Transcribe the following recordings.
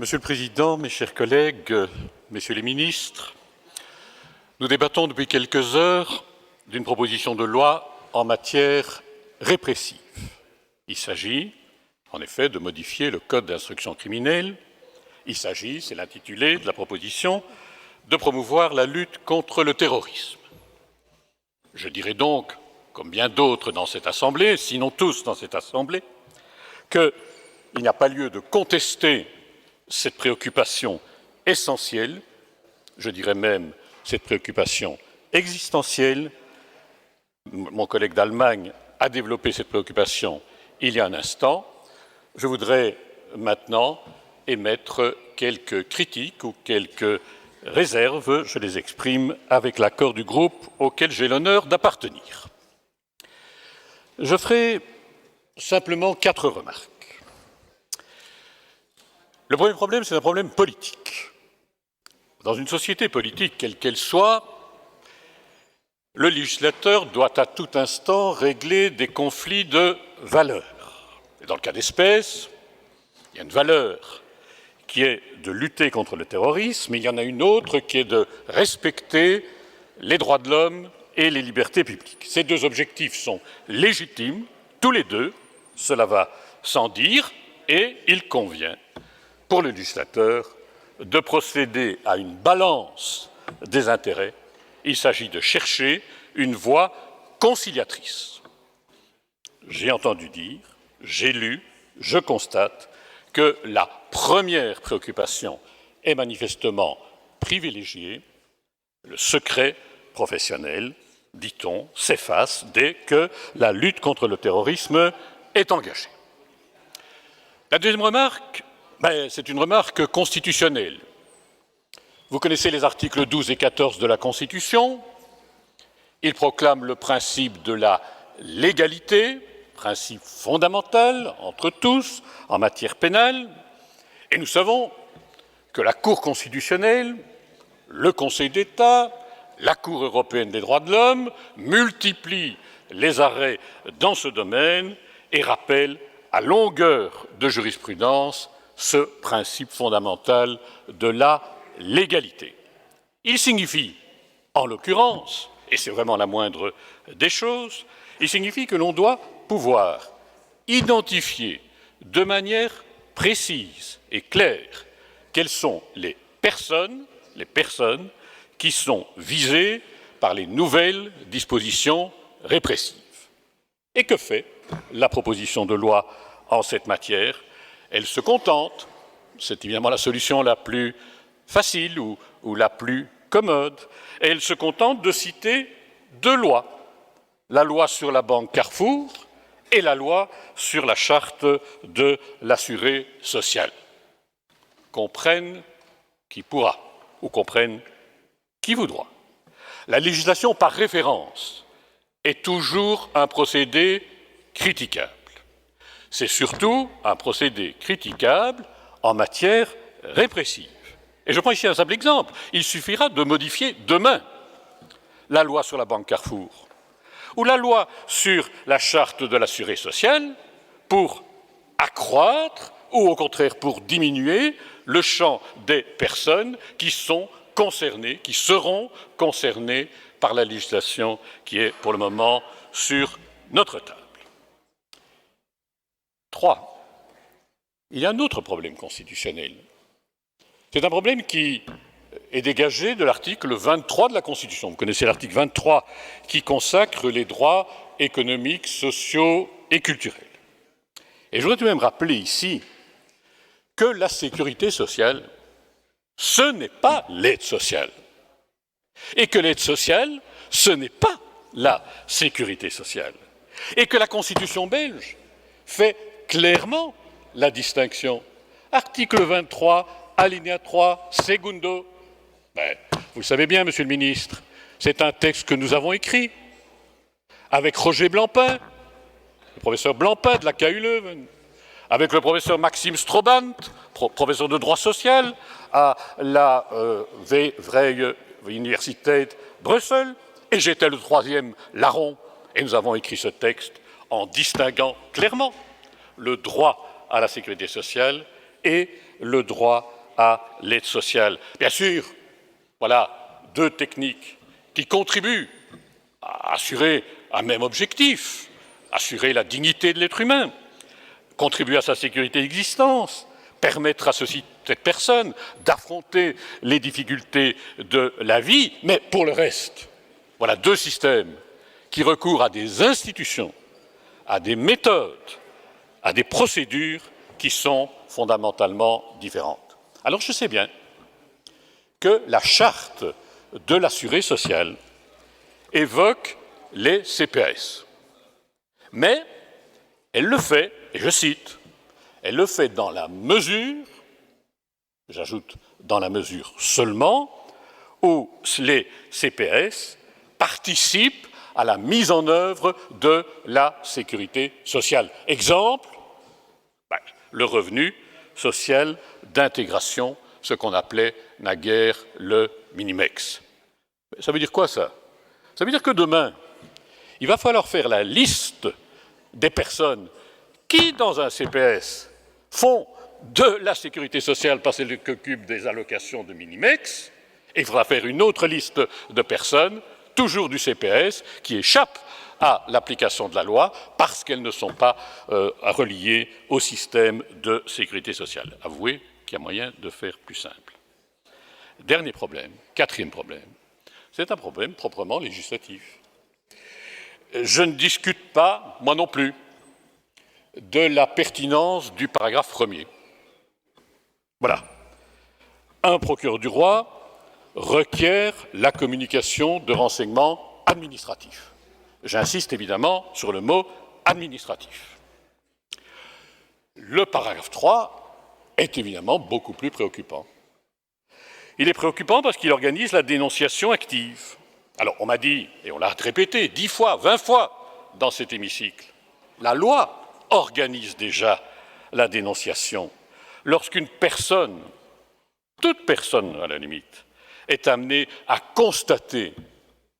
Monsieur le Président, mes chers collègues, messieurs les ministres, nous débattons depuis quelques heures d'une proposition de loi en matière répressive. Il s'agit, en effet, de modifier le Code d'instruction criminelle. Il s'agit, c'est l'intitulé de la proposition, de promouvoir la lutte contre le terrorisme. Je dirais donc, comme bien d'autres dans cette Assemblée, sinon tous dans cette Assemblée, qu'il n'y a pas lieu de contester cette préoccupation essentielle, je dirais même cette préoccupation existentielle. Mon collègue d'Allemagne a développé cette préoccupation il y a un instant. Je voudrais maintenant émettre quelques critiques ou quelques réserves. Je les exprime avec l'accord du groupe auquel j'ai l'honneur d'appartenir. Je ferai simplement 4 remarques. Le premier problème, c'est un problème politique. Dans une société politique, quelle qu'elle soit, le législateur doit à tout instant régler des conflits de valeurs. Et dans le cas d'espèce, il y a une valeur qui est de lutter contre le terrorisme, mais il y en a une autre qui est de respecter les droits de l'homme et les libertés publiques. Ces deux objectifs sont légitimes, tous les deux, cela va sans dire, et il convient pour le législateur de procéder à une balance des intérêts. Il s'agit de chercher une voie conciliatrice. J'ai entendu dire, j'ai lu, je constate que la première préoccupation est manifestement privilégiée. Le secret professionnel, dit-on, s'efface dès que la lutte contre le terrorisme est engagée. La deuxième remarque, c'est une remarque constitutionnelle. Vous connaissez les articles 12 et 14 de la Constitution. Ils proclament le principe de la légalité, principe fondamental entre tous en matière pénale. Et nous savons que la Cour constitutionnelle, le Conseil d'État, la Cour européenne des droits de l'homme multiplient les arrêts dans ce domaine et rappellent à longueur de jurisprudence ce principe fondamental de la légalité. Il signifie, en l'occurrence, et c'est vraiment la moindre des choses, il signifie que l'on doit pouvoir identifier de manière précise et claire quelles sont les personnes qui sont visées par les nouvelles dispositions répressives. Et que fait la proposition de loi en cette matière ? Elle se contente, c'est évidemment la solution la plus facile ou la plus commode, elle se contente de citer 2 lois, la loi sur la banque Carrefour et la loi sur la charte de l'assuré social. Comprenne qui pourra, ou comprenne qui voudra. La législation par référence est toujours un procédé critiquable. C'est surtout un procédé critiquable en matière répressive. Et je prends ici un simple exemple. Il suffira de modifier demain la loi sur la banque Carrefour ou la loi sur la charte de l'assuré social pour accroître ou au contraire pour diminuer le champ des personnes qui sont concernées, qui seront concernées par la législation qui est pour le moment sur notre table. 3. Il y a un autre problème constitutionnel. C'est un problème qui est dégagé de l'article 23 de la Constitution. Vous connaissez l'article 23 qui consacre les droits économiques, sociaux et culturels. Et je voudrais tout de même rappeler ici que la sécurité sociale, ce n'est pas l'aide sociale. Et que l'aide sociale, ce n'est pas la sécurité sociale. Et que la Constitution belge fait clairement la distinction. Article 23, alinéa 3, segundo. Vous le savez bien, Monsieur le Ministre, c'est un texte que nous avons écrit avec Roger Blampin, le professeur Blampin de la KU Leuven, avec le professeur Maxime Strobant, professeur de droit social à la Vrije Universiteit Bruxelles, et j'étais le 3e larron, et nous avons écrit ce texte en distinguant clairement le droit à la sécurité sociale et le droit à l'aide sociale. Bien sûr, voilà deux techniques qui contribuent à assurer un même objectif, assurer la dignité de l'être humain, contribuer à sa sécurité d'existence, permettre à cette personne d'affronter les difficultés de la vie, mais pour le reste, voilà deux systèmes qui recourent à des institutions, à des méthodes, à des procédures qui sont fondamentalement différentes. Alors je sais bien que la charte de l'assuré social évoque les CPAS. Mais elle le fait, et je cite, elle le fait dans la mesure, j'ajoute dans la mesure seulement, où les CPAS participent à la mise en œuvre de la sécurité sociale. Exemple, le revenu social d'intégration, ce qu'on appelait naguère le Minimex. Ça veut dire quoi ça? Ça veut dire que demain, il va falloir faire la liste des personnes qui, dans un CPS, font de la sécurité sociale parce qu'elles occupent des allocations de Minimex, et il faudra faire une autre liste de personnes, toujours du CPS, qui échappent à l'application de la loi parce qu'elles ne sont pas reliées au système de sécurité sociale. Avouez qu'il y a moyen de faire plus simple. Dernier problème, quatrième problème, c'est un problème proprement législatif. Je ne discute pas, moi non plus, de la pertinence du paragraphe premier. Voilà. Un procureur du roi requiert la communication de renseignements administratifs. J'insiste évidemment sur le mot administratif. Le paragraphe 3 est évidemment beaucoup plus préoccupant. Il est préoccupant parce qu'il organise la dénonciation active. Alors, on m'a dit, et on l'a répété 10 fois, 20 fois dans cet hémicycle, la loi organise déjà la dénonciation. Lorsqu'une personne, toute personne à la limite, est amenée à constater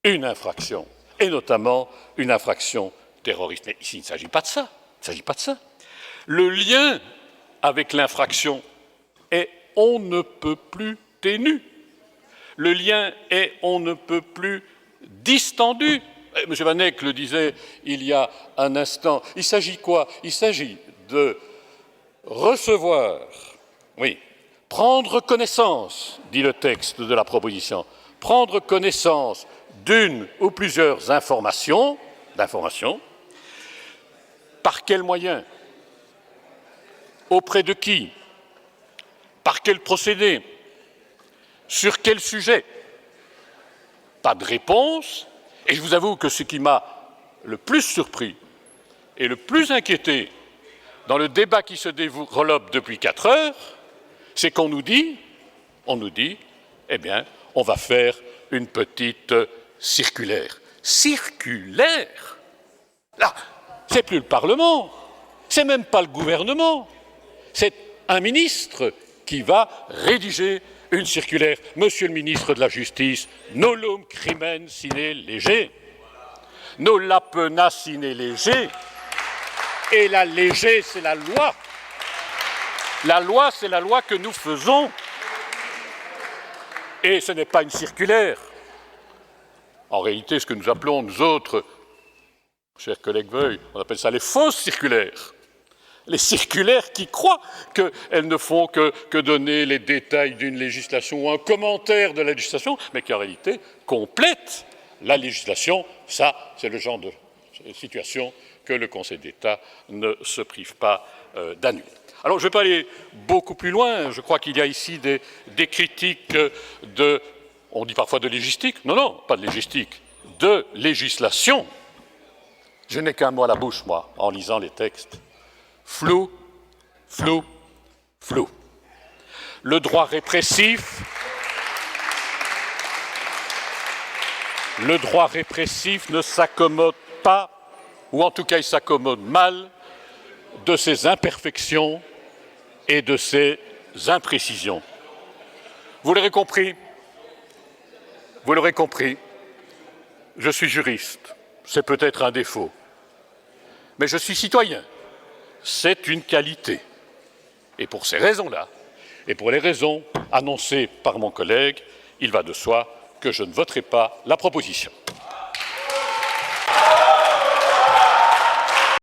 une infraction, et notamment une infraction terroriste. Mais ici, il ne s'agit pas de ça. Il ne s'agit pas de ça. Le lien avec l'infraction est on ne peut plus ténu. Le lien est on ne peut plus distendu. M. Van Eyck le disait il y a un instant. Il s'agit quoi? Il s'agit de recevoir, oui, prendre connaissance, dit le texte de la proposition, prendre connaissance d'une ou plusieurs informations, par quels moyens, auprès de qui, par quel procédé, sur quel sujet. Pas de réponse, et je vous avoue que ce qui m'a le plus surpris et le plus inquiété dans le débat qui se développe depuis 4 heures, c'est qu'on nous dit, eh bien, on va faire une petite circulaire. Circulaire? Là, c'est plus le Parlement, c'est même pas le gouvernement, c'est un ministre qui va rédiger une circulaire. Monsieur le ministre de la Justice, nollum crimen sine lege, nolla pena sine lege, et la lege, c'est la loi. La loi, c'est la loi que nous faisons. Et ce n'est pas une circulaire. En réalité, ce que nous appelons, nous autres, chers collègues Veuille, on appelle ça les fausses circulaires. Les circulaires qui croient qu'elles ne font que donner les détails d'une législation ou un commentaire de la législation, mais qui en réalité complètent la législation. Ça, c'est le genre de situation que le Conseil d'État ne se prive pas d'annuler. Alors, je ne vais pas aller beaucoup plus loin. Je crois qu'il y a ici des critiques de, on dit parfois de légistique. Non, pas de légistique, de législation. Je n'ai qu'un mot à la bouche, moi, en lisant les textes. Flou, flou, flou. Le droit répressif ne s'accommode pas, ou en tout cas il s'accommode mal, de ses imperfections et de ses imprécisions. Vous l'aurez compris, je suis juriste, c'est peut-être un défaut, mais je suis citoyen, c'est une qualité. Et pour ces raisons-là, Et pour les raisons annoncées par mon collègue, il va de soi que je ne voterai pas la proposition.